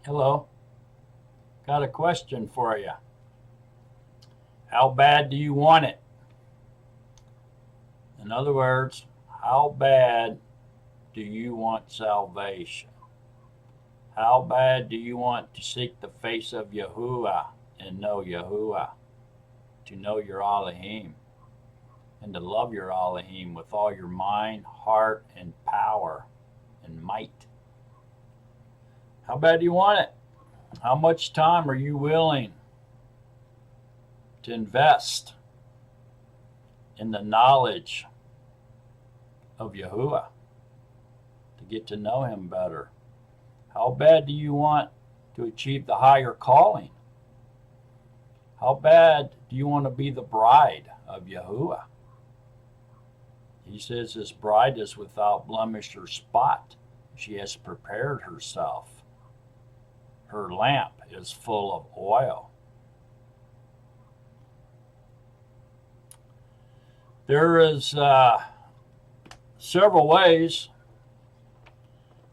Hello, got a question for you. How bad do you want it? In other words, how bad do you want salvation? How bad do you want to seek the face of Yahuah and know Yahuah, to know your Elohim, and to love your Elohim with all your mind, heart, and power and might? How bad do you want it? How much time are you willing to invest in the knowledge of Yahuah, to get to know him better? How bad do you want to achieve the higher calling? How bad do you want to be the bride of Yahuah? He says his bride is without blemish or spot. She has prepared herself. Her lamp is full of oil. There is several ways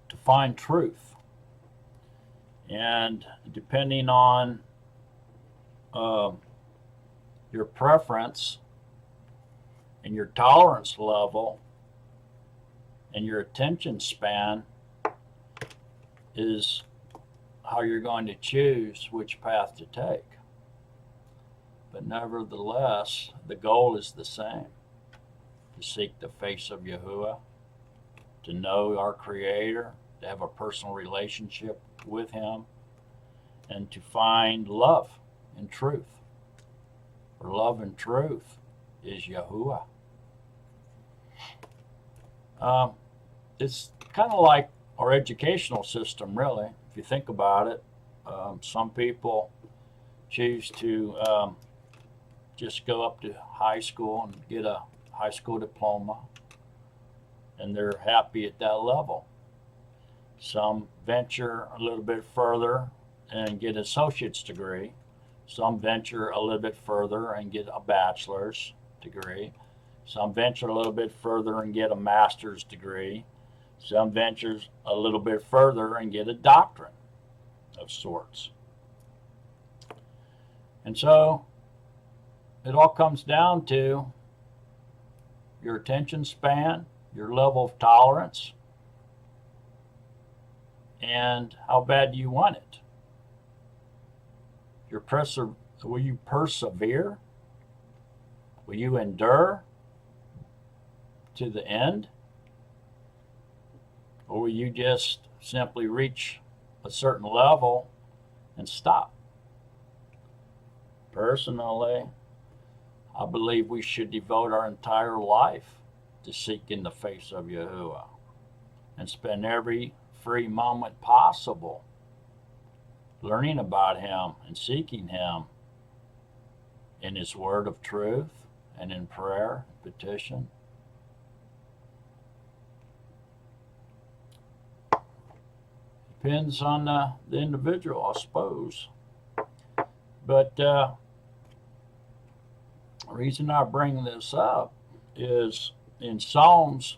to find truth. And depending on your preference and your tolerance level and your attention span is how you're going to choose which path to take. But nevertheless, the goal is the same: to seek the face of Yahuah, to know our Creator, to have a personal relationship with Him, and to find love and truth. For love and truth is Yahuah. It's kind of like our educational system, really, if you think about it. Some people choose to just go up to high school and get a high school diploma, and they're happy at that level. Some venture a little bit further and get an associate's degree. Some venture a little bit further and get a bachelor's degree. Some venture a little bit further and get a master's degree. Some ventures a little bit further and get a doctorate of sorts. And so it all comes down to your attention span, your level of tolerance, and how bad do you want it. Will you persevere? Will you endure to the end? Or will you just simply reach a certain level and stop? Personally, I believe we should devote our entire life to seeking the face of Yahuah and spend every free moment possible learning about Him and seeking Him in His word of truth and in prayer and petition. Depends on the individual, I suppose. But the reason I bring this up is in Psalms,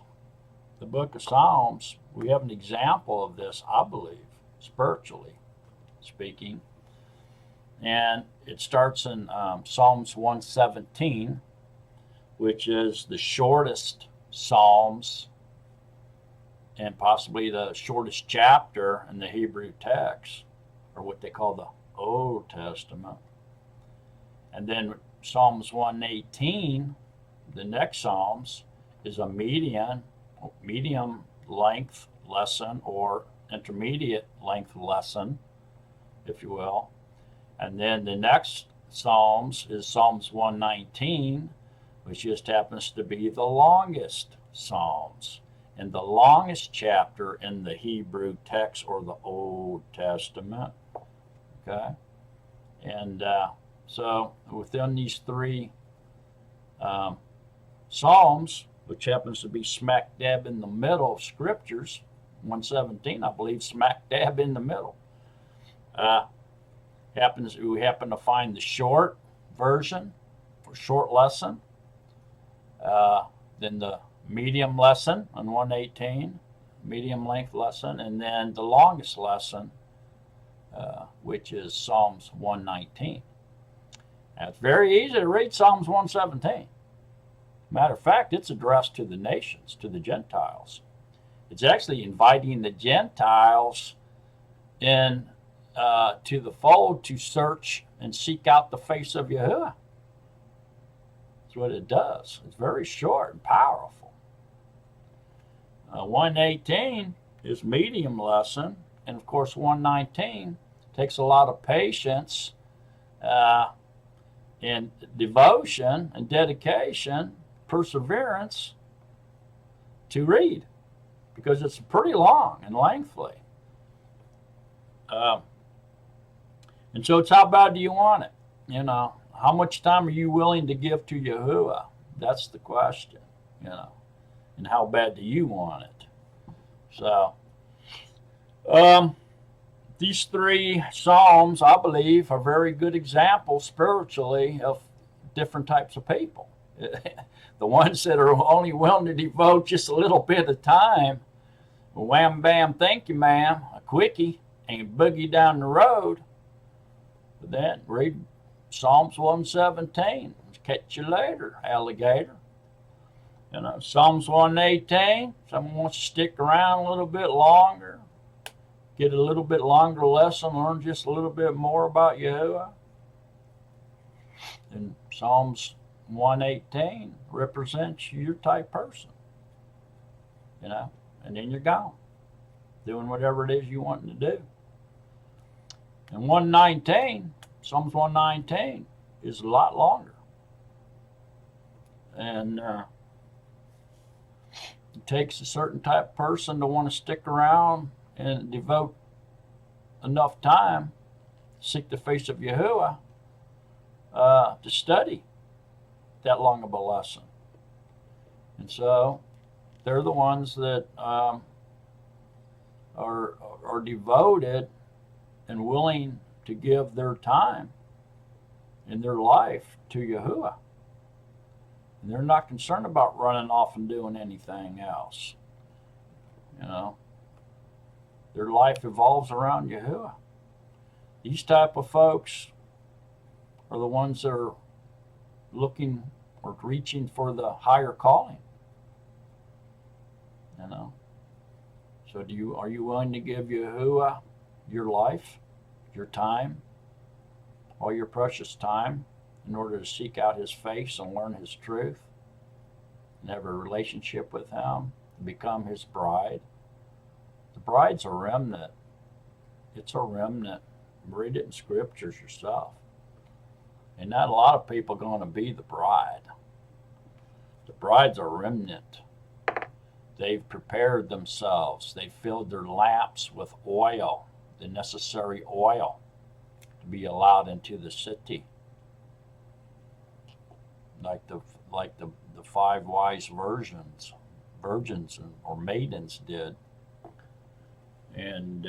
the book of Psalms, we have an example of this, I believe, spiritually speaking. And it starts in Psalms 117, which is the shortest Psalms and possibly the shortest chapter in the Hebrew text, or what they call the Old Testament. And then Psalms 118, the next Psalms, is a medium length lesson or intermediate length lesson, if you will. And then the next Psalms is Psalms 119, which just happens to be the longest Psalms and the longest chapter in the Hebrew text or the Old Testament. Okay? And so within these three Psalms, which happens to be smack dab in the middle of Scriptures, 117, I believe, smack dab in the middle. We happen to find the short version or short lesson, then the medium lesson on 118, medium length lesson, and then the longest lesson which is Psalms 119. Now, it's very easy to read Psalms 117. Matter of fact, it's addressed to the nations, to the Gentiles. It's actually inviting the Gentiles in to the fold to search and seek out the face of Yahuah. That's what it does. It's very short and powerful. 118 is medium lesson, and of course 119 takes a lot of patience and devotion and dedication, perseverance to read, because it's pretty long and lengthy. And so it's how bad do you want it? You know, how much time are you willing to give to Yahuah? That's the question, you know. And how bad do you want it? So, these three Psalms, I believe, are very good examples spiritually of different types of people. The ones that are only willing to devote just a little bit of time, wham bam, thank you ma'am, a quickie, and boogie down the road. But then read Psalms 117. Catch you later, alligator. You know, Psalms 118, someone wants to stick around a little bit longer, get a little bit longer lesson, learn just a little bit more about Yahuah. And Psalms 118 represents your type person, you know, and then you're gone, doing whatever it is you want to do. And 119, Psalms 119, is a lot longer. And it takes a certain type of person to want to stick around and devote enough time to seek the face of Yahuah to study that long of a lesson. And so they're the ones that are devoted and willing to give their time and their life to Yahuah. And they're not concerned about running off and doing anything else. You know, their life evolves around Yahuah. These type of folks are the ones that are looking or reaching for the higher calling. You know, so are you willing to give Yahuah your life, your time, all your precious time, in order to seek out his face and learn his truth and have a relationship with him and become his bride? The bride's a remnant. It's a remnant. Read it in scriptures yourself. And not a lot of people are going to be the bride. The bride's a remnant. They've prepared themselves. They've filled their lamps with oil, the necessary oil, to be allowed into the city. Like the five wise virgins or maidens did. And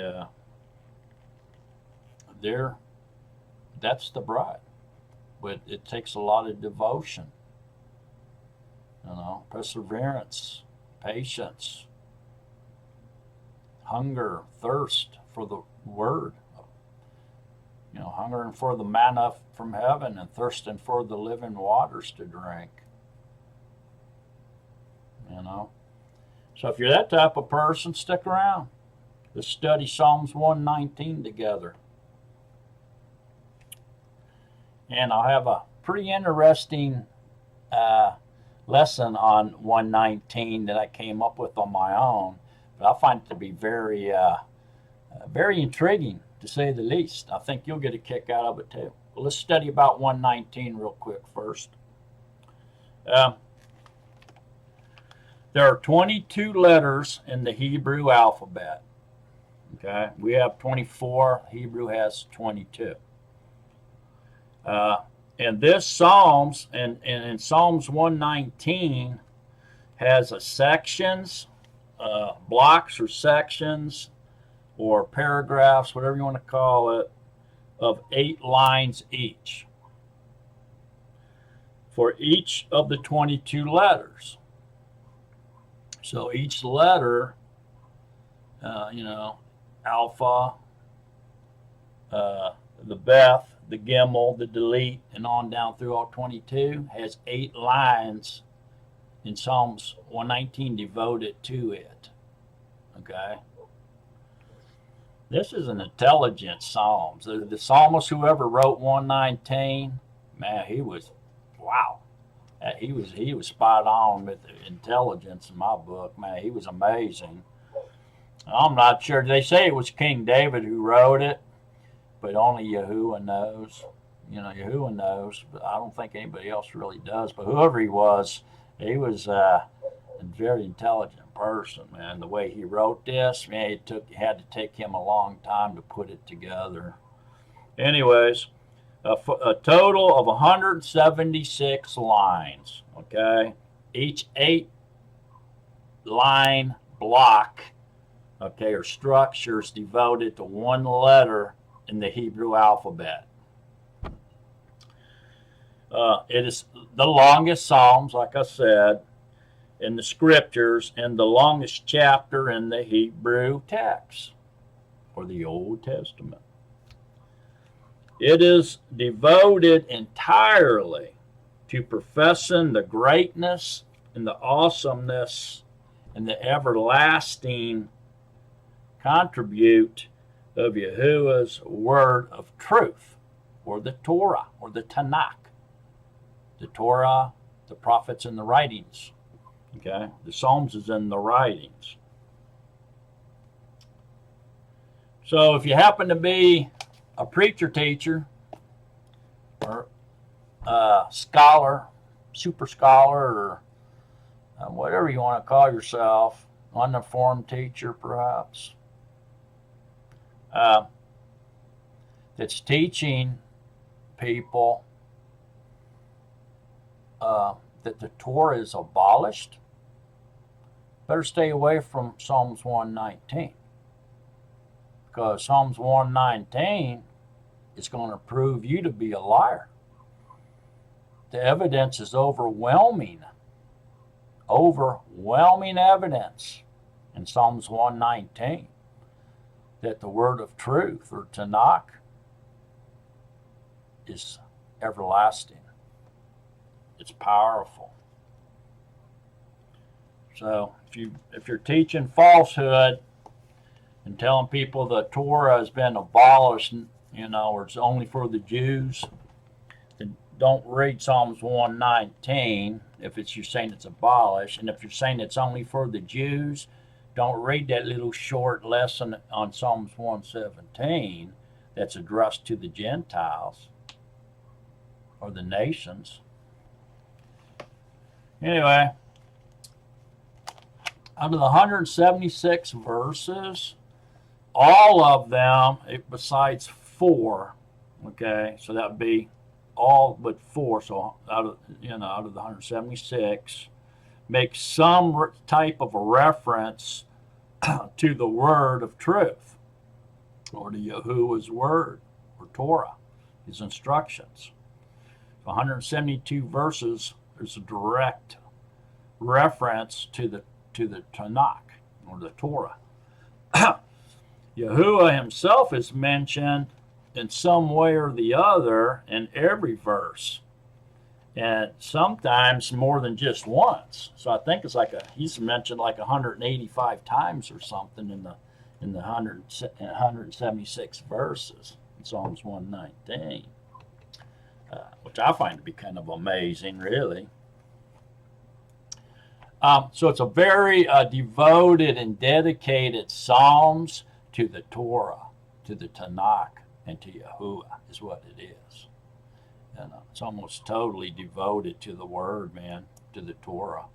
that's the bride. But it takes a lot of devotion, you know, perseverance, patience, hunger, thirst for the word, you know, hungering for the manna from heaven and thirsting for the living waters to drink, you know. So if you're that type of person, stick around. Let's study Psalms 119 together. And I'll have a pretty interesting lesson on 119 that I came up with on my own. But I find it to be very intriguing, to say the least. I think you'll get a kick out of it too. But let's study about 119 real quick first. There are 22 letters in the Hebrew alphabet. Okay, we have 24. Hebrew has 22. And this Psalms, and in Psalms 119, has a sections, blocks or sections, or paragraphs, whatever you want to call it, of 8 lines each for each of the 22 letters. So each letter, you know, Alpha, the Beth, the Gimel, the Delete, and on down through all 22 has 8 lines in Psalms 119 devoted to it. Okay? This is an intelligent Psalms. The psalmist, whoever wrote 119, man, he was, wow. He was spot on with the intelligence in my book, man. He was amazing. I'm not sure. They say it was King David who wrote it, but only Yahuah knows. You know, Yahuah knows, but I don't think anybody else really does. But whoever he was a very intelligent person, man. The way he wrote this, man, it had to take him a long time to put it together. Anyways, a total of 176 lines. Okay, each 8-line block, okay, or structures devoted to one letter in the Hebrew alphabet. It is the longest Psalms, like I said, in the scriptures, and the longest chapter in the Hebrew text, or the Old Testament. It is devoted entirely to professing the greatness and the awesomeness and the everlasting contribute of Yahuah's word of truth, or the Torah, or the Tanakh. The Torah, the prophets, and the writings. Okay, the Psalms is in the writings. So if you happen to be a preacher, teacher, or scholar, super scholar, or whatever you want to call yourself, uninformed teacher perhaps, that's teaching people that the Torah is abolished, better stay away from Psalms 119. Because Psalms 119 is going to prove you to be a liar. The evidence is overwhelming. Overwhelming evidence in Psalms 119 that the word of truth, or Tanakh, is everlasting. It's powerful. So if you're teaching falsehood and telling people the Torah has been abolished, or it's only for the Jews, then don't read Psalms 119 if you're saying it's abolished. And if you're saying it's only for the Jews, don't read that little short lesson on Psalms 117 that's addressed to the Gentiles or the nations. Anyway, out of the 176 verses, all of them, besides 4, okay, so that would be all but 4, so out of the 176, make some type of a reference to the word of truth, or to Yahuah's word, or Torah, his instructions. 172 verses, there's a direct reference to the Tanakh, or the Torah. Yahuah himself is mentioned in some way or the other in every verse, and sometimes more than just once. So I think it's he's mentioned like 185 times or something in the 176 verses in Psalms 119. Which I find to be kind of amazing, really. So it's a very devoted and dedicated Psalms to the Torah, to the Tanakh, and to Yahuah is what it is. And it's almost totally devoted to the Word, man, to the Torah.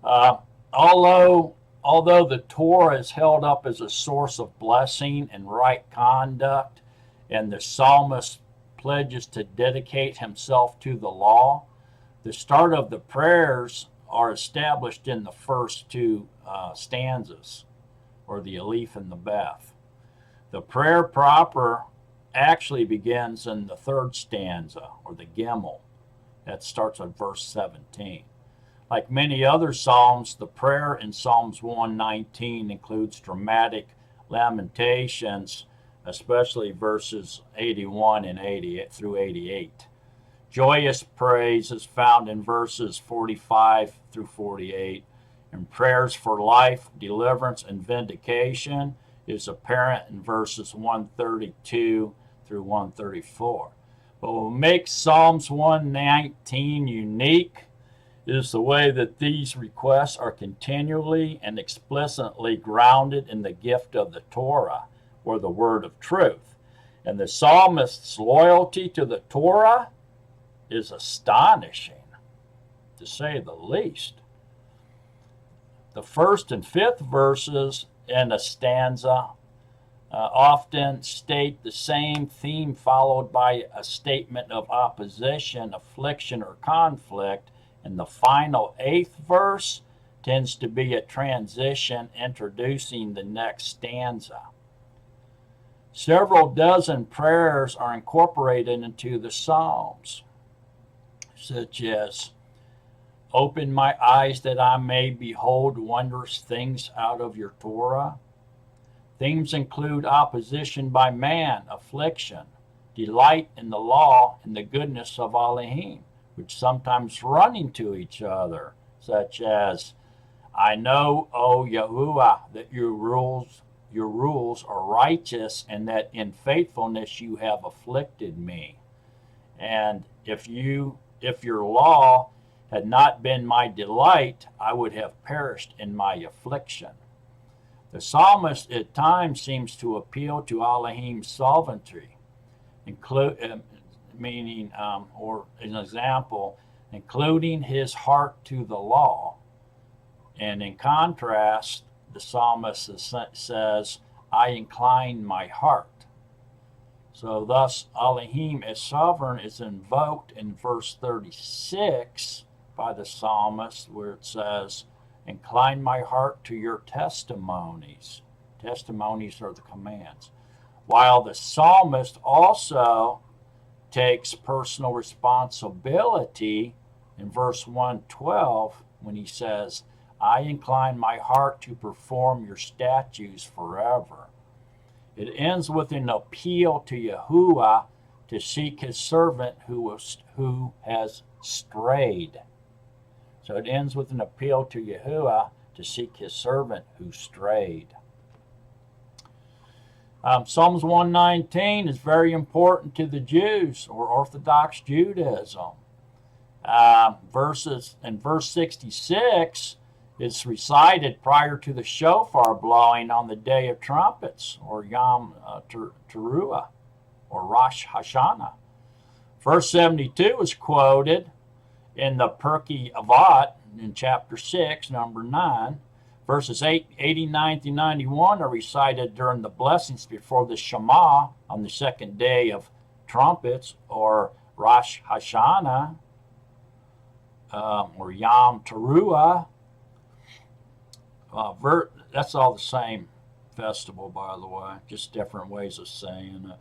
Although the Torah is held up as a source of blessing and right conduct, and the psalmist pledges to dedicate himself to the law, the start of the prayers are established in the first 2 stanzas, or the Aleph and the Beth. The prayer proper actually begins in the 3rd stanza, or the Gimel. That starts at verse 17. Like many other psalms, the prayer in Psalms 119 includes dramatic lamentations especially verses 81 and 80 through 88. Joyous praise is found in verses 45 through 48, and prayers for life, deliverance, and vindication is apparent in verses 132 through 134. But what makes Psalms 119 unique is the way that these requests are continually and explicitly grounded in the gift of the Torah, or the word of truth. And the psalmist's loyalty to the Torah is astonishing, to say the least. The first and fifth verses in a stanza often state the same theme, followed by a statement of opposition, affliction, or conflict, and the final eighth verse tends to be a transition introducing the next stanza. Several dozen prayers are incorporated into the Psalms, such as, "Open my eyes that I may behold wondrous things out of your Torah." Themes include opposition by man, affliction, delight in the law, and the goodness of Elohim, which sometimes run into each other, such as, "I know, O Yahuah, that your rules are righteous, and that in faithfulness you have afflicted me. And if your law had not been my delight, I would have perished in my affliction." The psalmist at times seems to appeal to Elohim's sovereignty, meaning, or an example, including his heart to the law. And in contrast, the psalmist says, "I incline my heart." So thus, Elohim as sovereign is invoked in verse 36 by the psalmist, where it says, "Incline my heart to your testimonies." Testimonies are the commands. While the psalmist also takes personal responsibility in verse 112 when he says, "I incline my heart to perform your statutes forever." It ends with an appeal to Yahuah to seek his servant who has strayed. So it ends with an appeal to Yahuah to seek his servant who strayed. Psalms 119 is very important to the Jews, or Orthodox Judaism. Verse 66 is recited prior to the shofar blowing on the Day of Trumpets, or Yom Teruah, or Rosh Hashanah. Verse 72 is quoted in the Pirkei Avot in chapter 6, number 9. Verses 89 through 91 are recited during the blessings before the Shema on the second day of trumpets, or Rosh Hashanah, or Yom Teruah. That's all the same festival, by the way, just different ways of saying it.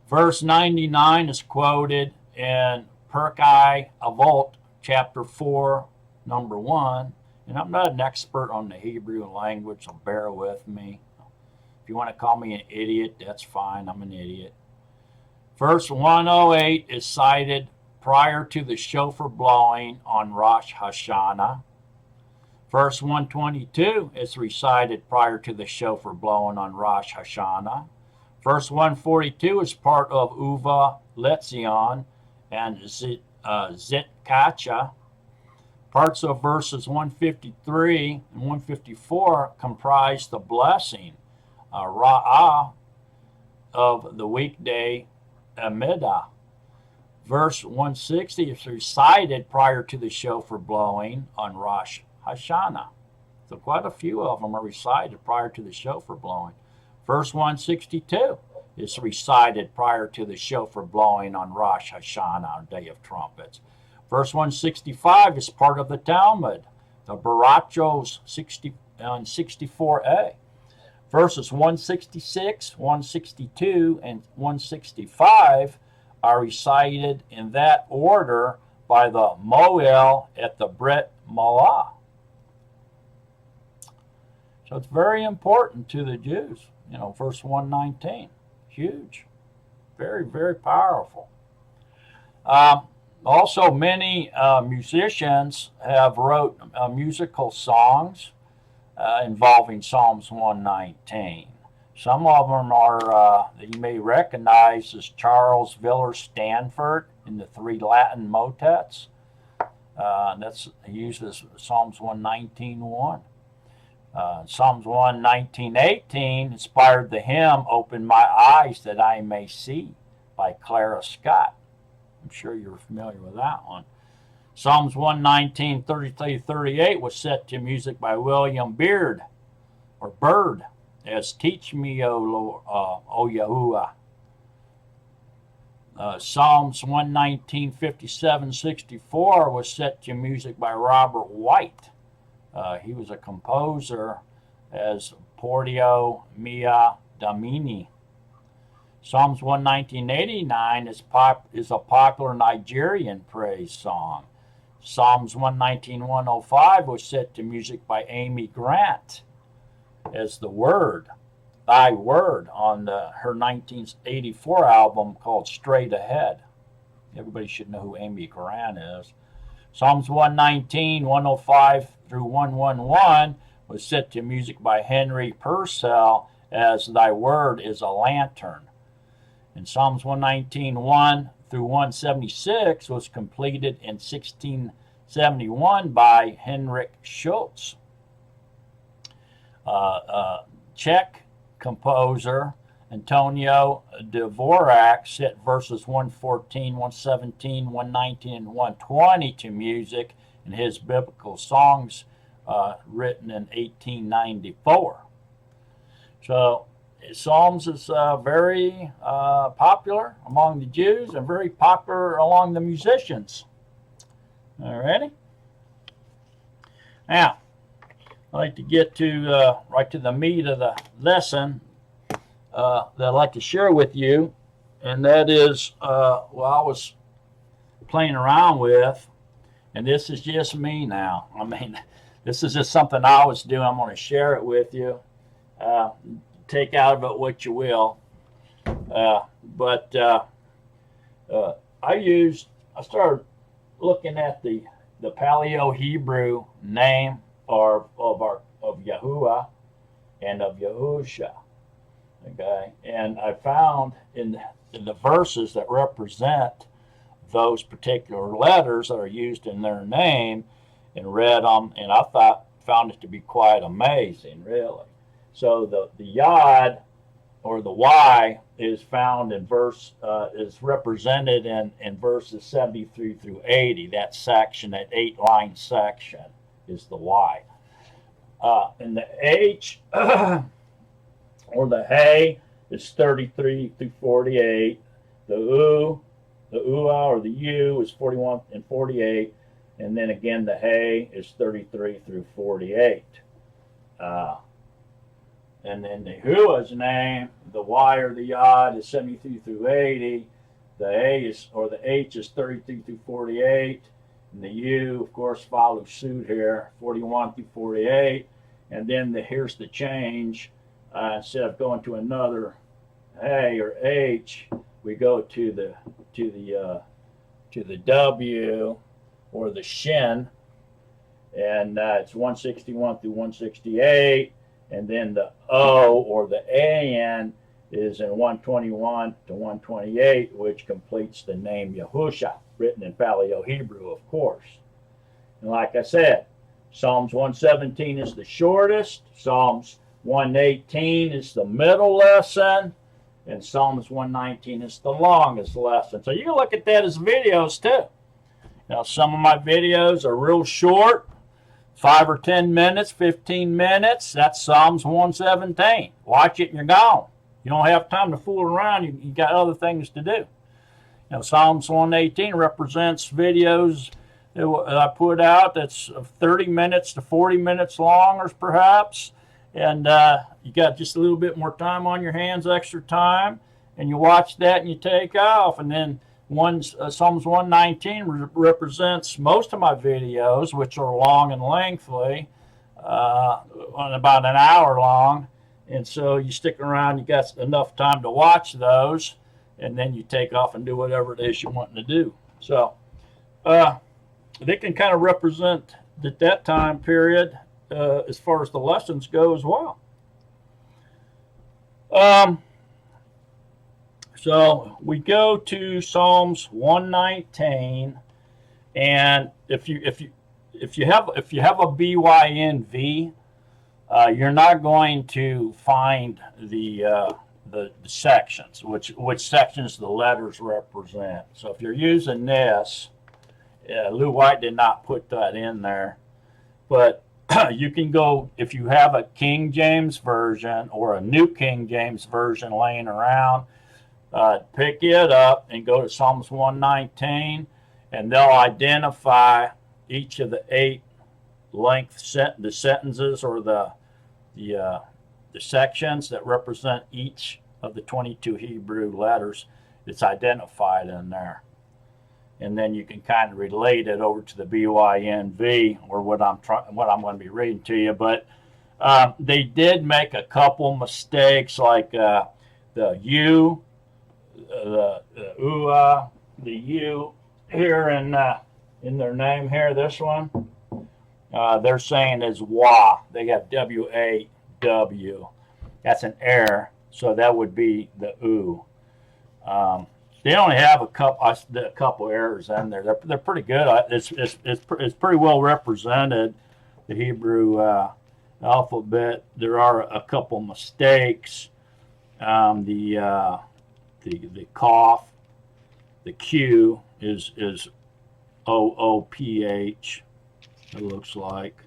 Verse 99 is quoted in Pirkei Avot, chapter 4, number 1. And I'm not an expert on the Hebrew language, so bear with me. If you want to call me an idiot, that's fine. I'm an idiot. Verse 108 is cited prior to the shofar blowing on Rosh Hashanah. Verse 122 is recited prior to the shofar blowing on Rosh Hashanah. Verse 142 is part of Uva Letzion and Zitkacha. Parts of verses 153 and 154 comprise the blessing, Ra'ah, of the weekday Amidah. Verse 160 is recited prior to the shofar blowing on Rosh Hashanah. So quite a few of them are recited prior to the shofar blowing. Verse 162 is recited prior to the shofar blowing on Rosh Hashanah, on Day of Trumpets. Verse 165 is part of the Talmud, the Barachos 64a. Verses 166, 162, and 165 are recited in that order by the Moel at the Brit Milah. So it's very important to the Jews, verse 119. Huge. Very, very powerful. Also, many musicians have wrote musical songs involving Psalms 119. Some of them are that you may recognize as Charles Villers Stanford in the 3 Latin motets. He uses Psalms 119:1. Psalms 119:18 inspired the hymn "Open My Eyes That I May See" by Clara Scott. I'm sure you're familiar with that one. Psalms 119:33-38 was set to music by William Bird as "Teach Me, O Lord, O Yahuah." Psalms 119:57-64 was set to music by Robert White. He was a composer as Portio Mia Domini. Psalms 119:89 is a popular Nigerian praise song. Psalms 119:105 was set to music by Amy Grant as "The Word," "Thy Word," on her 1984 album called "Straight Ahead." Everybody should know who Amy Grant is. Psalms 119:105-111 was set to music by Henry Purcell as "Thy Word is a Lantern." And Psalms 119:1-176 was completed in 1671 by Henrik Schultz. Czech composer Antonio Dvorak set verses 114, 117, 119, and 120 to music in his biblical songs written in 1894. So Psalms is very popular among the Jews and very popular among the musicians. Alrighty. Now, I'd like to get to right to the meat of the lesson that I'd like to share with you, and that is what I was playing around with, and this is just me now. I mean, this is just something I was doing. I'm going to share it with you. Take out of it what you will. But I started looking at the Paleo-Hebrew name of Yahuah and of Yahusha. Okay, and I found in the verses that represent those particular letters that are used in their name, and read them, and I found it to be quite amazing, really. So the Yod or the Y is found in is represented in verses 73-80. That section, that 8-line section, is the Y. And the H or the Hey is 33-48. The Uah or the U is 41 and 48. And then again, the Hey is 33-48. And then the Yahuah's name, the Y or the Yod, is 73-80. The A or the H is 33-48. And the U, of course, follows suit here, 41-48. And then here's the change. Instead of going to another A or H, we go to the W or the Shin, and it's 161-168. And then the O or the AN is in 121-128, which completes the name Yahusha, written in Paleo-Hebrew, of course. And like I said, Psalms 117 is the shortest, Psalms 118 is the middle lesson, and Psalms 119 is the longest lesson. So you can look at that as videos too. Now, some of my videos are real short, 5 or 10 minutes, 15 minutes. That's Psalms 117. Watch it and you're gone. You don't have time to fool around. You got other things to do. Now, Psalms 118 represents videos that I put out that's 30 minutes to 40 minutes long, or perhaps. And you got just a little bit more time on your hands, extra time, and you watch that and you take off. And then Psalms 119 represents most of my videos, which are long and lengthy, on about an hour long. And so you stick around, you got enough time to watch those, and then you take off and do whatever it is you're wanting to do. So they can kind of represent that time period as far as the lessons go as well. So we go to Psalms 119, and if you have a BYNV, you're not going to find the sections, which sections the letters represent. So if you're using this, Lou White did not put that in there, but you can go, if you have a King James version or a New King James version laying around, pick it up and go to Psalms 119, and they'll identify each of the 8 length the sentences or the sections that represent each of the 22 Hebrew letters. It's identified in there. And then you can kind of relate it over to the BYNV, or what I'm going to be reading to you. But they did make a couple mistakes, like the U, the U here in their name here. This one, they're saying is WA. They got WAW. That's an error, so that would be the U. They only have a couple errors in there. They're pretty good. It's pretty well represented, the Hebrew alphabet. There are a couple mistakes. The cough, the Q is OOPH. It looks like,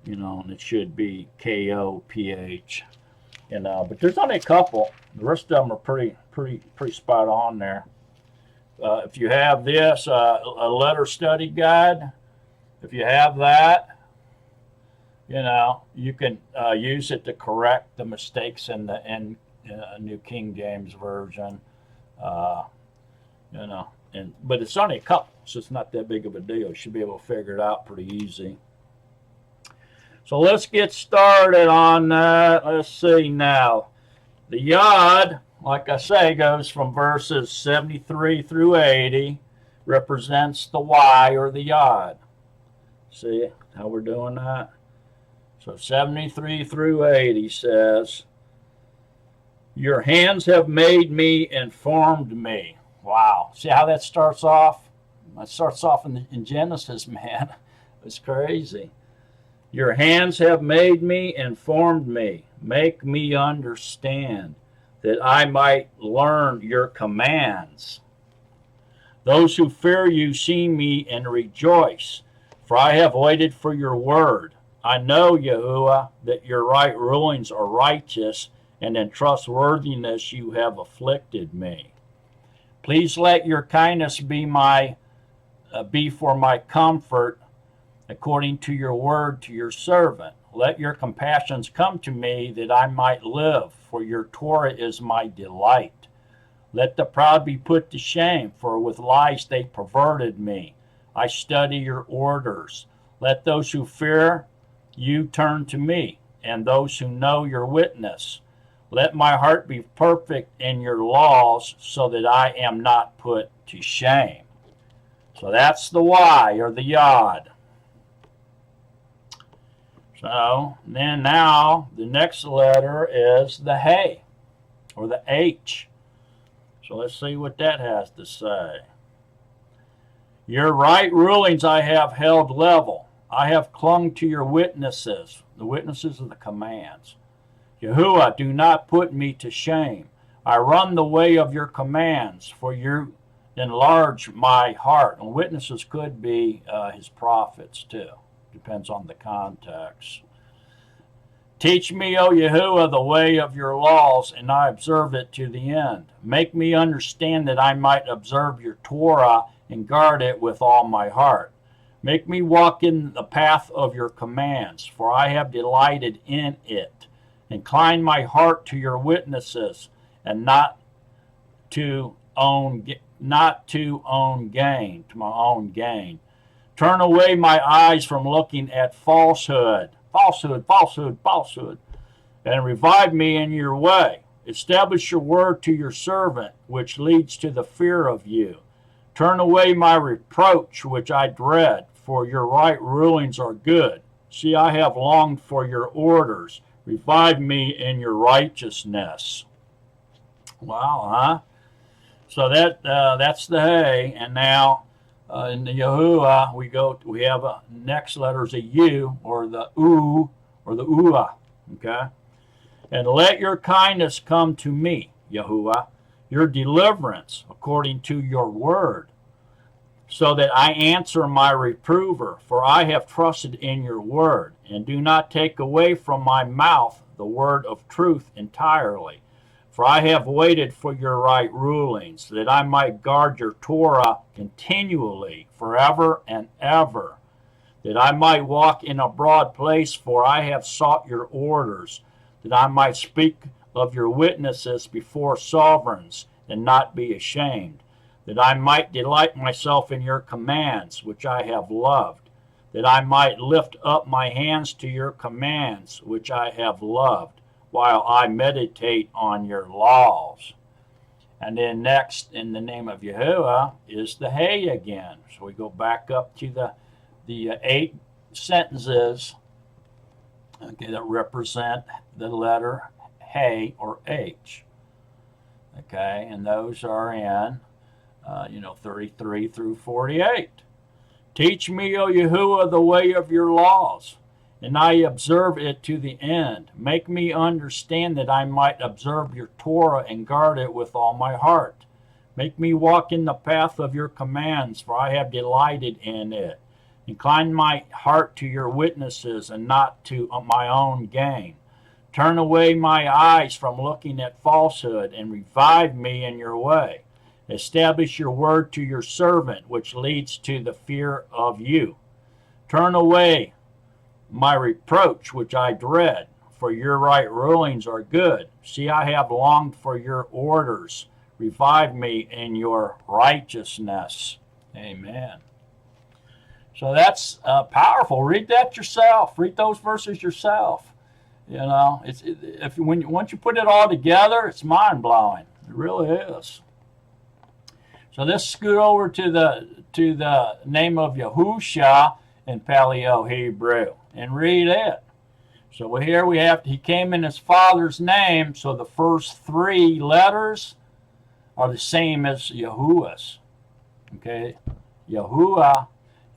and it should be KOPH. But there's only a couple. The rest of them are pretty spot on there. If you have this, a letter study guide, if you have that, you can use it to correct the mistakes in the New King James Version. But it's only a couple, so it's not that big of a deal. You should be able to figure it out pretty easy. So let's get started on that. Let's see now. The Yod, like I say, goes from verses 73 through 80, represents the Y or the Yod. See how we're doing that? So 73 through 80 says, your hands have made me and formed me. Wow. See how that starts off? That starts off in Genesis, man. It's crazy. Your hands have made me and formed me. Make me understand, that I might learn your commands. Those who fear you see me and rejoice, for I have waited for your word. I know, Yahuah, that your right rulings are righteous, and in trustworthiness you have afflicted me. Please let your kindness be for my comfort, according to your word to your servant. Let your compassions come to me, that I might live, for your Torah is my delight. Let the proud be put to shame, for with lies they perverted me. I study your orders. Let those who fear you turn to me, and those who know your witness. Let my heart be perfect in your laws, so that I am not put to shame. So that's the Y, or the Yod. So then now the next letter is the Hey, or the H. So let's see what that has to say. Your right rulings I have held level. I have clung to your witnesses. The witnesses are the commands. Yahuah, do not put me to shame. I run the way of your commands, for you enlarge my heart. And witnesses could be his prophets too. Depends on the context. Teach me, O Yahuah, the way of your laws, and I observe it to the end. Make me understand that I might observe your Torah and guard it with all my heart. Make me walk in the path of your commands, for I have delighted in it. Incline my heart to your witnesses, and not to my own gain. Turn away my eyes from looking at falsehood. and revive me in your way. Establish your word to your servant, which leads to the fear of you. Turn away my reproach, which I dread, for your right rulings are good. See, I have longed for your orders. Revive me in your righteousness. Wow, huh? So that's the hey, and now in the Yahuah we have a next letter is a U or the U or the Uah. Okay, and let your kindness come to me, Yahuah, your deliverance according to your word, so that I answer my reprover, for I have trusted in your word, and do not take away from my mouth the word of truth entirely. For I have waited for your right rulings, that I might guard your Torah continually, forever and ever, that I might walk in a broad place, for I have sought your orders, that I might speak of your witnesses before sovereigns, and not be ashamed, that I might delight myself in your commands, which I have loved, that I might lift up my hands to your commands, which I have loved, while I meditate on your laws. And then next, in the name of Yahuah, is the hey again. So we go back up to the 8 sentences, okay, that represent the letter hey or H. Okay, and those are in 33 through 48. Teach me, O Yahuah, the way of your laws, and I observe it to the end. Make me understand that I might observe your Torah and guard it with all my heart. Make me walk in the path of your commands, for I have delighted in it. Incline my heart to your witnesses and not to my own gain. Turn away my eyes from looking at falsehood and revive me in your way. Establish your word to your servant, which leads to the fear of you. Turn away my reproach, which I dread, for your right rulings are good. See, I have longed for your orders. Revive me in your righteousness. Amen. So that's powerful. Read that yourself. Read those verses yourself. Once you put it all together, it's mind blowing. It really is. So let's scoot over to the name of Yahusha in Paleo Hebrew and read it. So here we have, he came in his father's name, so the first 3 letters are the same as Yahuah's. Okay, Yahuah,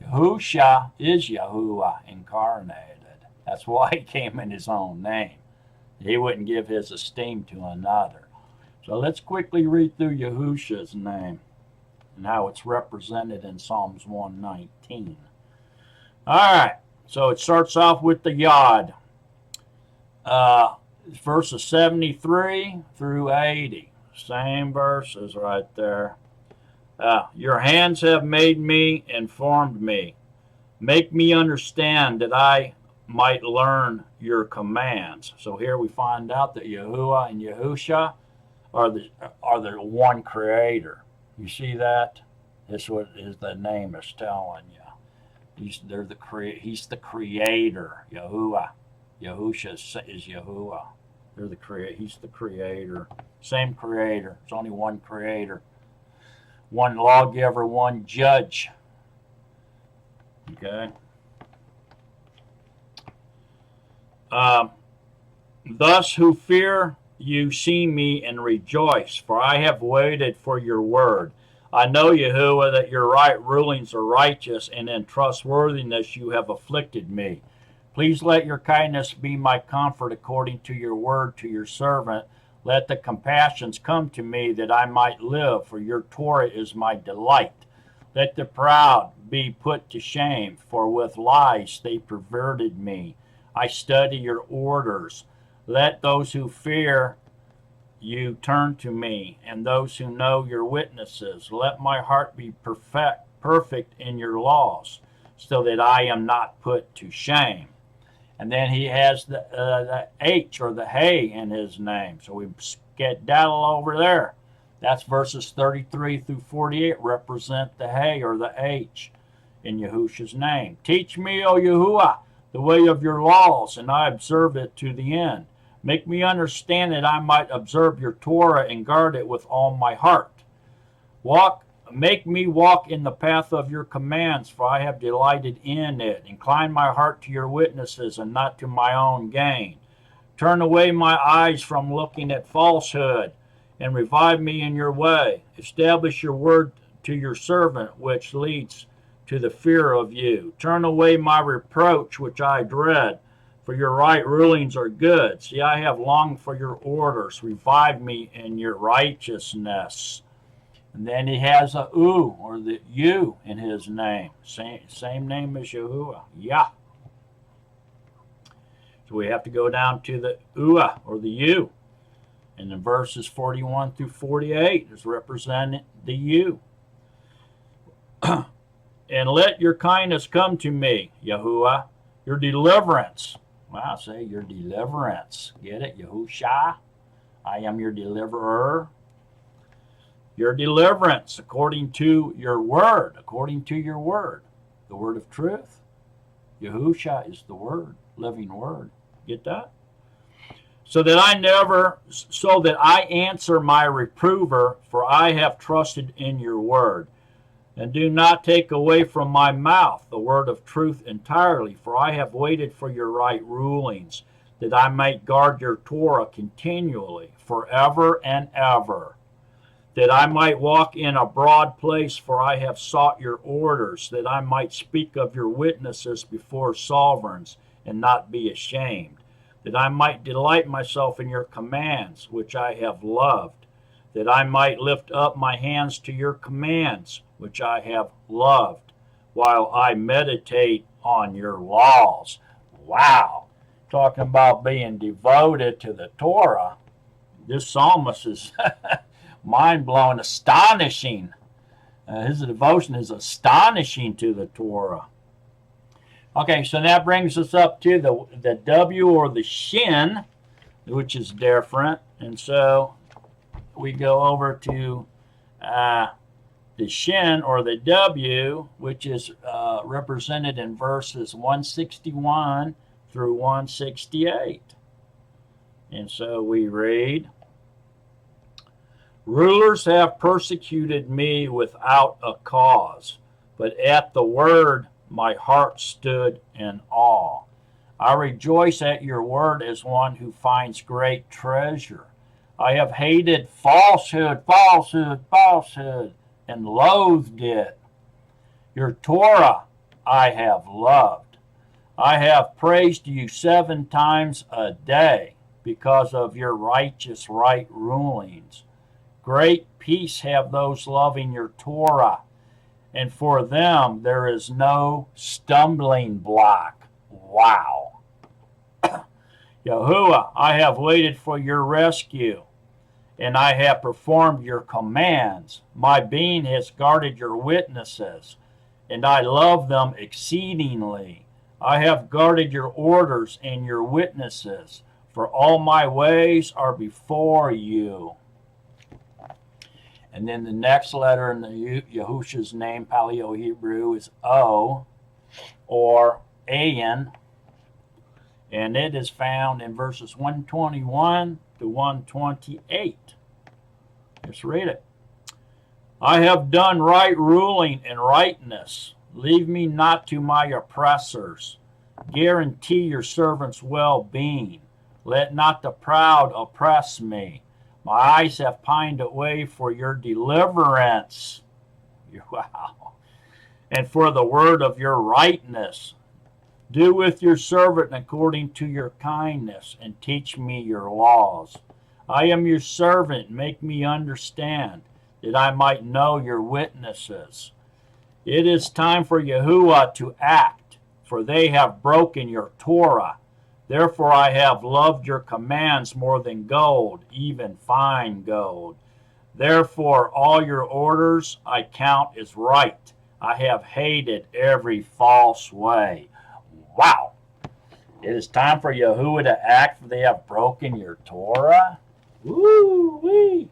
Yahusha is Yahuah incarnated. That's why he came in his own name. He wouldn't give his esteem to another. So let's quickly read through Yahusha's name and how it's represented in Psalms 119. All right, so it starts off with the Yod. Verses 73 through 80. Same verses right there. Your hands have made me and formed me. Make me understand that I might learn your commands. So here we find out that Yahuah and Yahusha are the one creator. You see that? That's what the name is telling you. He's the creator. Yahuah. Yahusha is Yahuah. He's the creator. Same creator. There's only one creator. One lawgiver, one judge. Okay. Thus who fear you see me and rejoice, for I have waited for your word. I know, Yahuah, that your right rulings are righteous, and in trustworthiness you have afflicted me. Please let your kindness be my comfort according to your word to your servant. Let the compassions come to me that I might live, for your Torah is my delight. Let the proud be put to shame, for with lies they perverted me. I study your orders. Let those who fear you turn to me, and those who know your witnesses. Let my heart be perfect in your laws, so that I am not put to shame. And then he has the H or the Hey in his name. So we skedaddle over there. That's verses 33 through 48 represent the Hey or the H in Yahusha's name. Teach me, O Yahuah, the way of your laws, and I observe it to the end. Make me understand that I might observe your Torah and guard it with all my heart. Make me walk in the path of your commands, for I have delighted in it. Incline my heart to your witnesses and not to my own gain. Turn away my eyes from looking at falsehood and revive me in your way. Establish your word to your servant, which leads to the fear of you. Turn away my reproach, which I dread, for your right rulings are good. See, I have longed for your orders. Revive me in your righteousness. And then he has a U, or the U, in his name. Same name as Yahuah. Yah. So we have to go down to the Ua, or the U. And in verses 41 through 48 is representing the U. And let your kindness come to me, Yahuah, your deliverance. Wow, say your deliverance. Get it? Yahusha. I am your deliverer. Your deliverance according to your word. According to your word. The word of truth. Yahusha is the word. Living word. Get that? So that I answer my reprover, for I have trusted in your word. And do not take away from my mouth the word of truth entirely, for I have waited for your right rulings, that I might guard your Torah continually, forever and ever. That I might walk in a broad place, for I have sought your orders, that I might speak of your witnesses before sovereigns, and not be ashamed. That I might delight myself in your commands, which I have loved. That I might lift up my hands to your commands, which I have loved, while I meditate on your laws. Wow. Talking about being devoted to the Torah. This psalmist is mind-blowing, astonishing. His devotion is astonishing to the Torah. Okay, so that brings us up to the W, or the Shin, which is different. And so we go over to the Shin, or the W, which is represented in verses 161 through 168. And so we read, rulers have persecuted me without a cause, but at the word my heart stood in awe. I rejoice at your word as one who finds great treasure. I have hated falsehood, and loathed it. Your Torah I have loved. I have praised you 7 times a day because of your righteous right rulings. Great peace have those loving your Torah, and for them there is no stumbling block. Wow. Yahuah, I have waited for your rescue, and I have performed your commands. My being has guarded your witnesses, and I love them exceedingly. I have guarded your orders and your witnesses, for all my ways are before you. And then the next letter in the Yahusha's name, Paleo-Hebrew, is O, or Ayin, and it is found in verses 121 to 128. Let's read it. I have done right ruling and rightness. Leave me not to my oppressors. Guarantee your servant's well-being. Let not the proud oppress me. My eyes have pined away for your deliverance. Wow. And for the word of your rightness. Do with your servant according to your kindness, and teach me your laws. I am your servant. Make me understand, that I might know your witnesses. It is time for Yahuah to act, for they have broken your Torah. Therefore I have loved your commands more than gold, even fine gold. Therefore all your orders I count as right. I have hated every false way. Wow. It is time for Yahuah to act, for they have broken your Torah. Woo-wee.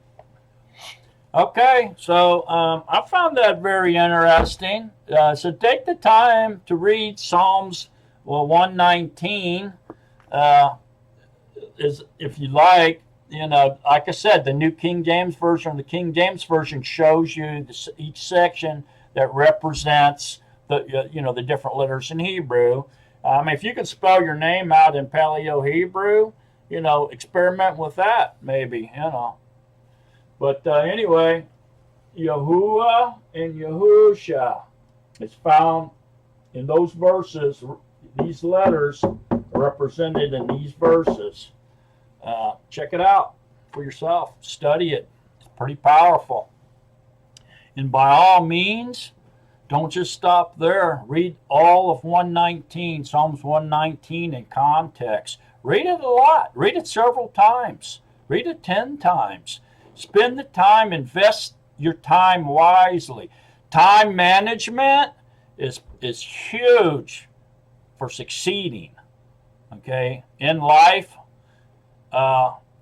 Okay, so I found that very interesting. So take the time to read Psalms 119. is, if you like, like I said, the New King James Version, the King James Version shows you each section that represents the different letters in Hebrew. If you can spell your name out in Paleo Hebrew, experiment with that maybe, But anyway, Yahuah and Yahusha is found in those verses. These letters are represented in these verses. Check it out for yourself. Study it. It's pretty powerful. And by all means, don't just stop there. Read all of 119, Psalms 119 in context. Read it a lot. Read it several times. Read it 10 times. Spend the time. Invest your time wisely. Time management is huge for succeeding. Okay, in life,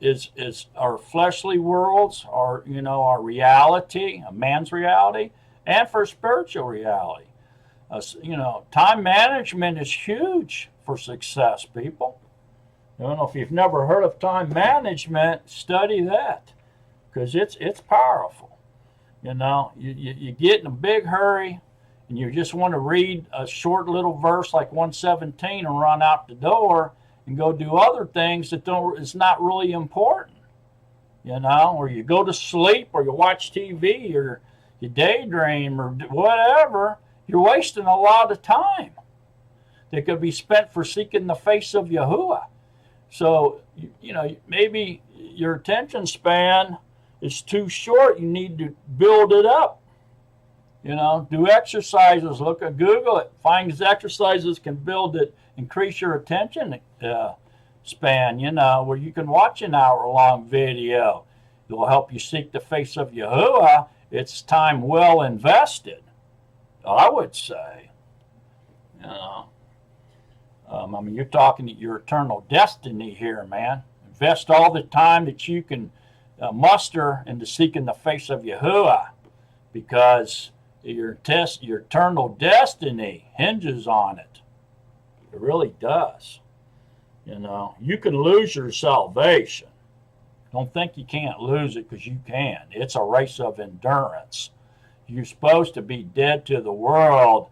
is our fleshly worlds, our reality, a man's reality, and for spiritual reality. Time management is huge for success, people. I don't know if you've never heard of time management, study that, because it's powerful. You get in a big hurry and you just want to read a short little verse like 117 and run out the door and go do other things that is not really important, or you go to sleep, or you watch TV, or you daydream, or whatever. You're wasting a lot of time that could be spent for seeking the face of Yahuah. So, maybe your attention span is too short. You need to build it up. Do exercises. Look at Google it. Find exercises can increase your attention span, where you can watch an hour-long video. It will help you seek the face of Yahuah. It's time well invested, I would say. You're talking your eternal destiny here, man. Invest all the time that you can muster into seeking the face of Yahuah, because your eternal destiny hinges on it. It really does. You can lose your salvation. Don't think you can't lose it, because you can. It's a race of endurance. You're supposed to be dead to the world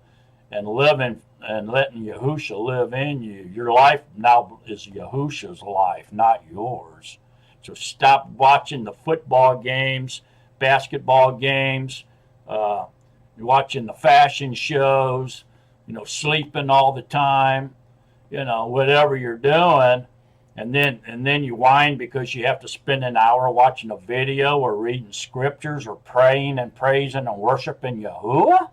and living and letting Yahusha live in you. Your life now is Yahusha's life, not yours. So stop watching the football games, basketball games, watching the fashion shows, sleeping all the time, whatever you're doing, and then you whine because you have to spend an hour watching a video or reading scriptures or praying and praising and worshiping Yahuah.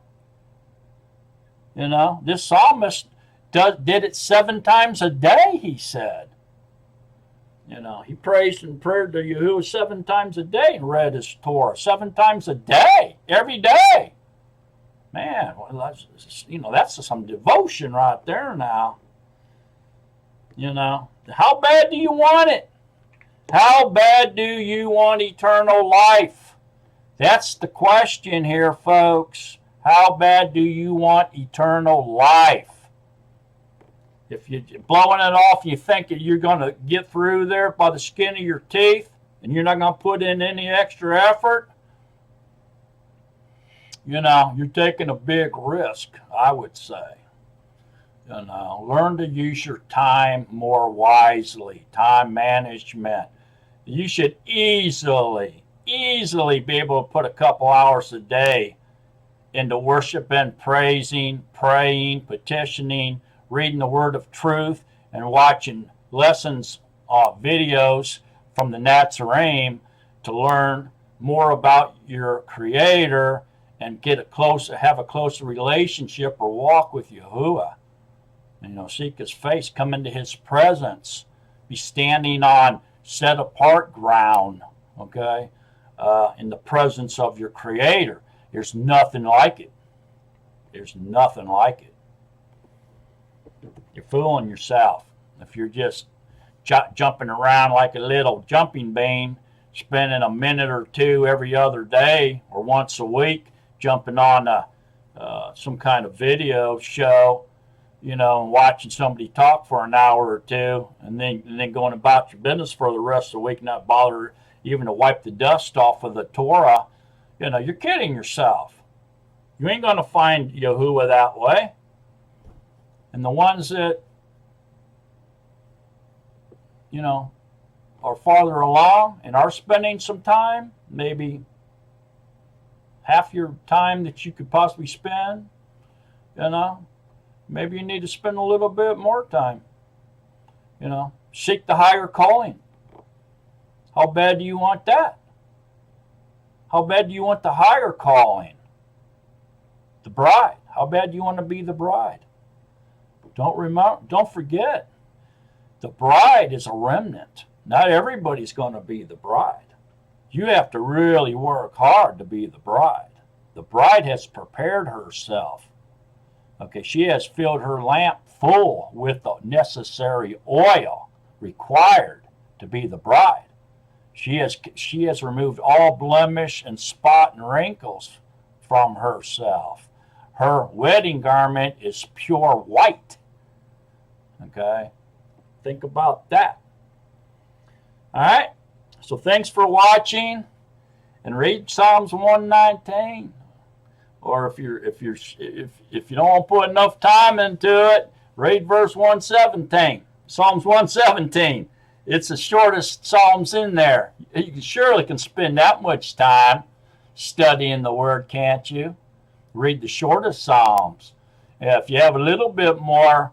This psalmist did it 7 times a day, he said. He praised and prayed to Yahuah 7 times a day and read his Torah 7 times a day, every day. Man, that's some devotion right there now. How bad do you want it? How bad do you want eternal life? That's the question here, folks. How bad do you want eternal life? If you're blowing it off, you think that you're going to get through there by the skin of your teeth, and you're not going to put in any extra effort, you're taking a big risk, I would say. Learn to use your time more wisely. Time management. You should easily be able to put a couple hours a day into worshiping, praising, praying, petitioning, reading the word of truth, and watching lessons, videos from the Nazarene to learn more about your Creator and have a closer relationship or walk with Yahuah. Seek his face, come into his presence, be standing on set apart ground, okay, in the presence of your Creator. There's nothing like it. There's nothing like it. You're fooling yourself if you're just jumping around like a little jumping bean, spending a minute or two every other day or once a week jumping on some kind of video show, you know, and watching somebody talk for an hour or two, and then going about your business for the rest of the week, not bother even to wipe the dust off of the Torah, you know, you're kidding yourself. You ain't going to find Yahuah that way. And the ones that, you know, are farther along and are spending some time, maybe half your time that you could possibly spend, you know, maybe you need to spend a little bit more time. You know, seek the higher calling. How bad do you want that? How bad do you want the higher calling? The bride. How bad do you want to be the bride? Don't forget, the bride is a remnant. Not everybody's going to be the bride. You have to really work hard to be the bride. The bride has prepared herself. Okay, she has filled her lamp full with the necessary oil required to be the bride. She has removed all blemish and spot and wrinkles from herself. Her wedding garment is pure white. Okay, think about that. All right, so thanks for watching, and read Psalms 119. Or if you don't want to put enough time into it, read verse 117. Psalms 117. It's the shortest Psalms in there. You surely can spend that much time studying the Word, can't you? Read the shortest Psalms. If you have a little bit more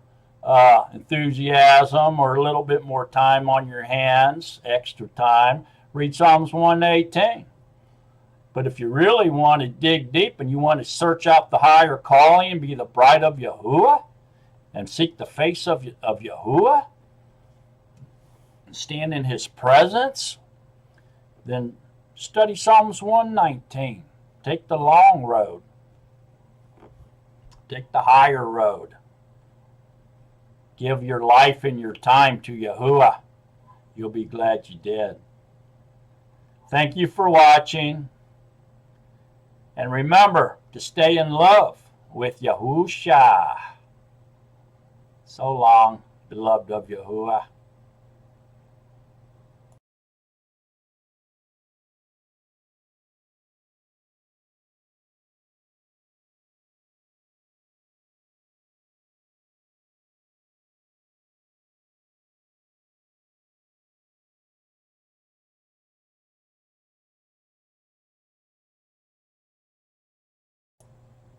enthusiasm or a little bit more time on your hands, extra time, read Psalms 118. But if you really want to dig deep and you want to search out the higher calling and be the bride of Yahuah and seek the face of Yahuah and stand in his presence, then study Psalms 119. Take the long road. Take the higher road. Give your life and your time to Yahuah. You'll be glad you did. Thank you for watching. And remember to stay in love with Yahusha. So long, beloved of Yahuah.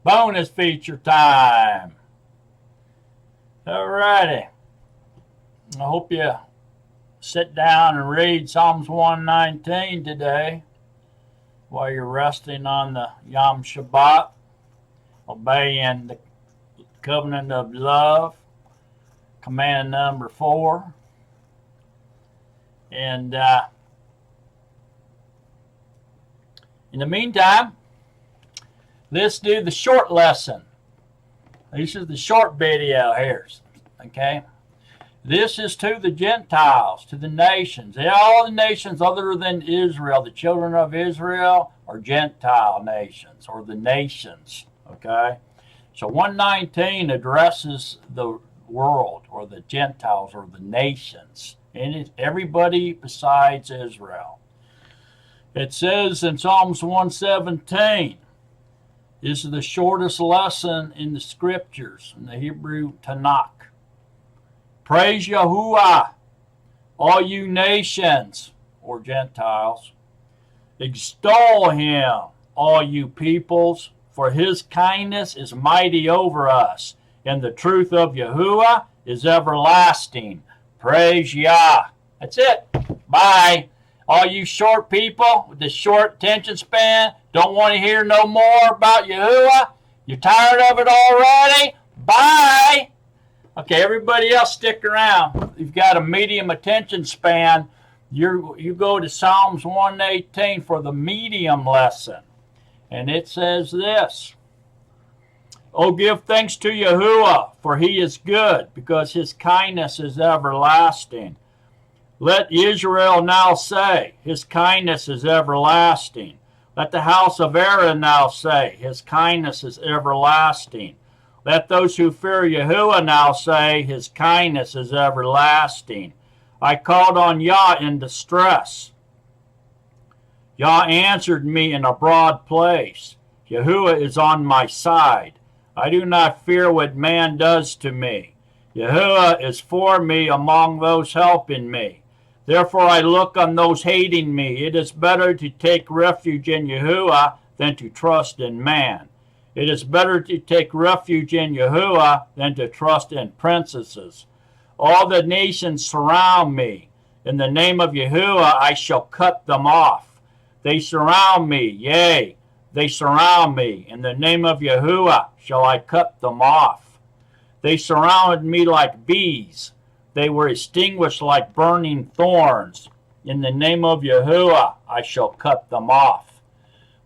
Bonus feature time. Alrighty. I hope you sit down and read Psalms 119 today while you're resting on the Yom Shabbat, obeying the covenant of love, command number 4. And in the meantime, let's do the short lesson. This is the short video here, okay? This is to the Gentiles, to the nations. All the nations other than Israel, the children of Israel, are Gentile nations, or the nations, okay? So 119 addresses the world, or the Gentiles, or the nations, and it's everybody besides Israel. It says in Psalms 117, this is the shortest lesson in the scriptures, in the Hebrew Tanakh. Praise Yahuah, all you nations, or Gentiles. Extol him, all you peoples, for his kindness is mighty over us, and the truth of Yahuah is everlasting. Praise Yah. That's it. Bye. All you short people with the short attention span, don't want to hear no more about Yahuah? You're tired of it already? Bye. Okay, everybody else stick around. You've got a medium attention span. You go to Psalms 118 for the medium lesson. And it says this. Oh, give thanks to Yahuah, for he is good, because his kindness is everlasting. Let Israel now say, his kindness is everlasting. Let the house of Aaron now say, his kindness is everlasting. Let those who fear Yahuah now say, his kindness is everlasting. I called on Yah in distress. Yah answered me in a broad place. Yahuah is on my side. I do not fear what man does to me. Yahuah is for me among those helping me. Therefore I look on those hating me. It is better to take refuge in Yahuah than to trust in man. It is better to take refuge in Yahuah than to trust in princesses. All the nations surround me. In the name of Yahuah I shall cut them off. They surround me, yea, they surround me. In the name of Yahuah shall I cut them off. They surrounded me like bees. They were extinguished like burning thorns. In the name of Yahuah I shall cut them off.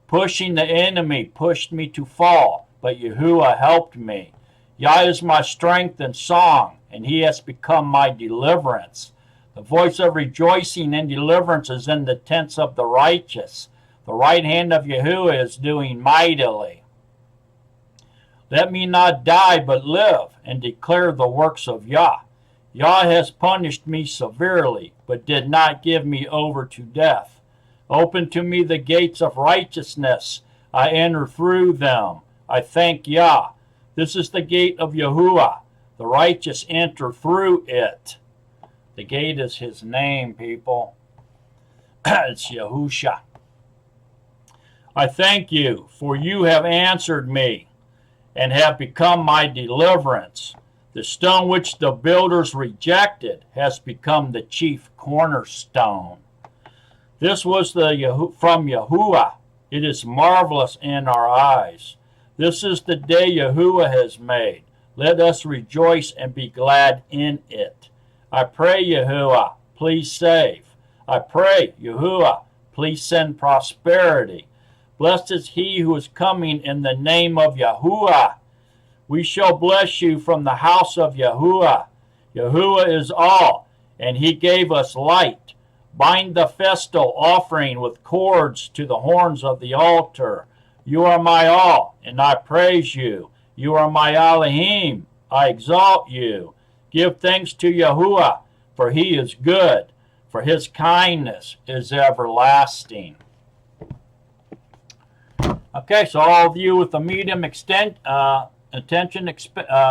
Pushing the enemy pushed me to fall, but Yahuah helped me. Yah is my strength and song, and he has become my deliverance. The voice of rejoicing and deliverance is in the tents of the righteous. The right hand of Yahuah is doing mightily. Let me not die but live and declare the works of Yah. Yah has punished me severely, but did not give me over to death. Open to me the gates of righteousness. I enter through them. I thank Yah. This is the gate of Yahuah. The righteous enter through it. The gate is his name, people. It's Yahusha. I thank you, for you have answered me and have become my deliverance. The stone which the builders rejected has become the chief cornerstone. This was from Yahuah. It is marvelous in our eyes. This is the day Yahuah has made. Let us rejoice and be glad in it. I pray, Yahuah, please save. I pray, Yahuah, please send prosperity. Blessed is he who is coming in the name of Yahuah. We shall bless you from the house of Yahuah. Yahuah is all, and he gave us light. Bind the festal offering with cords to the horns of the altar. You are my all, and I praise you. You are my Elohim. I exalt you. Give thanks to Yahuah, for he is good, for his kindness is everlasting. Okay, so all of you with a medium attention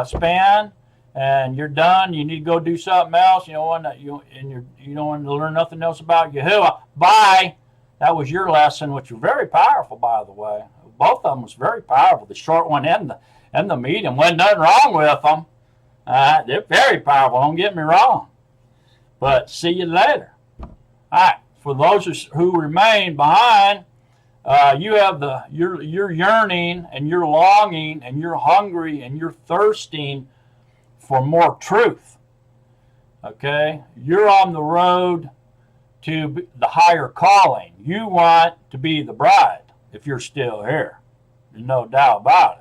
span, and you're done. You need to go do something else. You don't want to learn nothing else about Yahuah. Bye. That was your lesson, which was very powerful, by the way. Both of them was very powerful. The short one and the medium. Wasn't nothing wrong with them. They're very powerful. Don't get me wrong. But see you later. All right. For those who remain behind, you have you're yearning and you're longing and you're hungry and you're thirsting for more truth. Okay? You're on the road to the higher calling. You want to be the bride if you're still here. There's no doubt about it.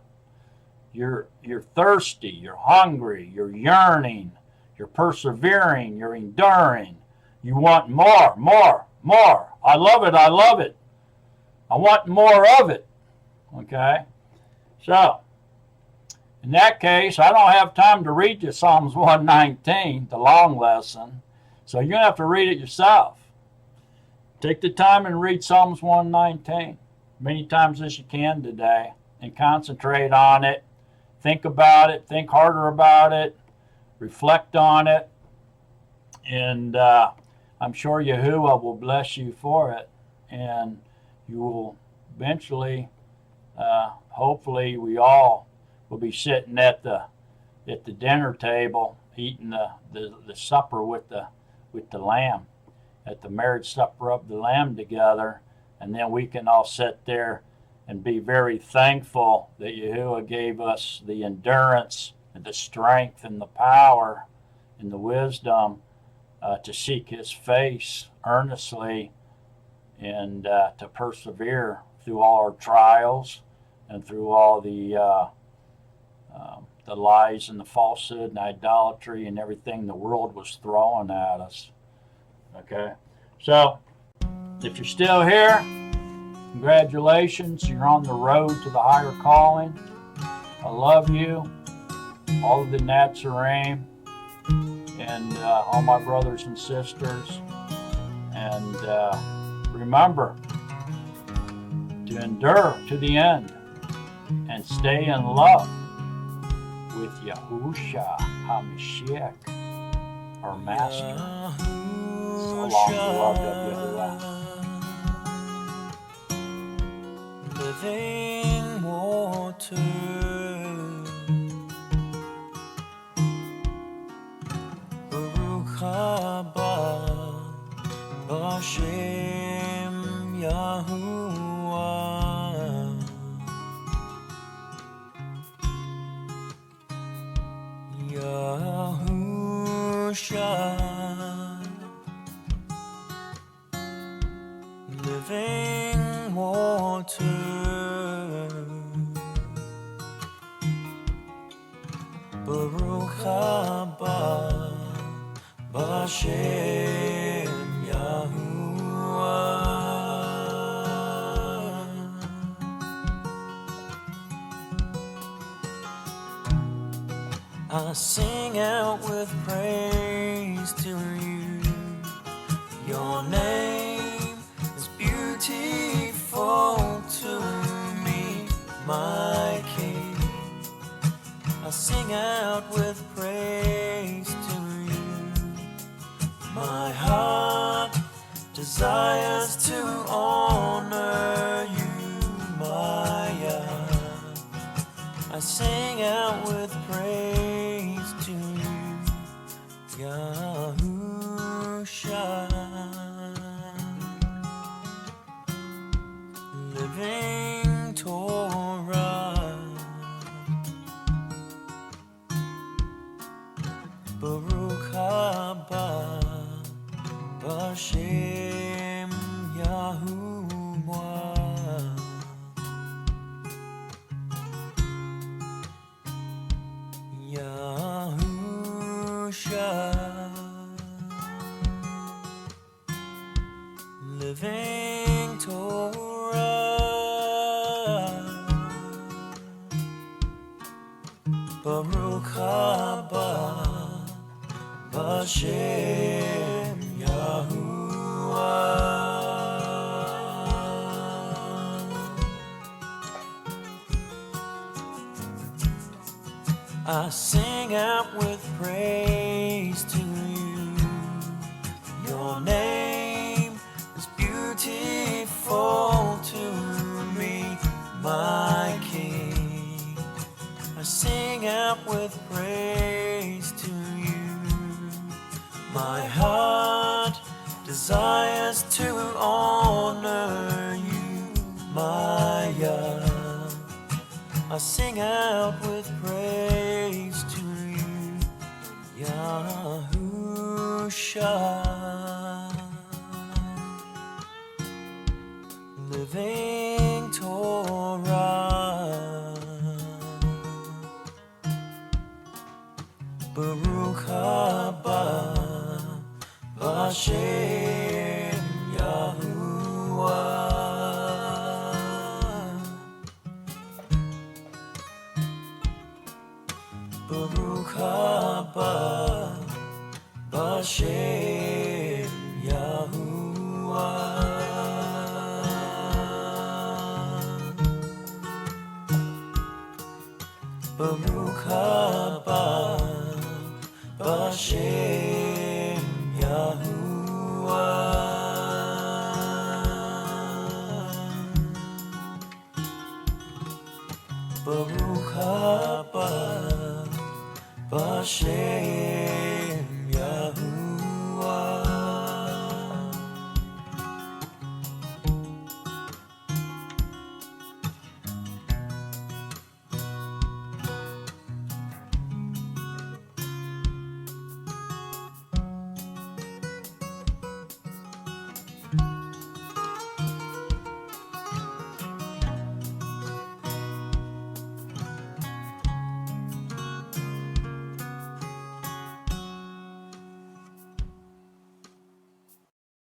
You're thirsty, you're hungry, you're yearning, you're persevering, you're enduring. You want more, more, more. I love it, I love it. I want more of it. Okay? So, in that case, I don't have time to read you Psalms 119, the long lesson. So you're going to have to read it yourself. Take the time and read Psalms 119 many times as you can today and concentrate on it. Think about it. Think harder about it. Reflect on it. And I'm sure Yahuah will bless you for it. And you will eventually, hopefully, we all will be sitting at the dinner table eating the supper with the lamb, at the marriage supper of the lamb together, and then we can all sit there and be very thankful that Yahuah gave us the endurance and the strength and the power and the wisdom to seek his face earnestly and to persevere through all our trials and through all the lies and the falsehood and idolatry and everything the world was throwing at us. Okay? So, if you're still here, congratulations. You're on the road to the higher calling. I love you. all of the Nazarene, and all my brothers and sisters. And remember to endure to the end and stay in love with Yahuah HaMashiach, our Master. So long, beloved of Yahuah. Living water, Baruk haba, bashem Yahuah, Yahusha. Living water, Baruk haba, bashem Yahuah. I sing out with praise to you. Your name is beautiful to me, my King. I sing out with praise to you. My heart desires to honor you, my Yah. I sing out with praise to you, Yahusha. Living Torah, Baruk haba, bashem Yahuah, Yahusha. Living Torah, Baruk haba, bashem Yahuah. I sing out with praise to you. Your name is beautiful to me, my King. I sing out with praise to you. My heart desires to honor you, my Yah. I sing out with praise to you, Yahusha. Living Torah, Baruk haba, bashem Yahuah, Baruk haba, bashem Yahuah, Baruk haba, bashem Yahuah, Baruk haba, bashem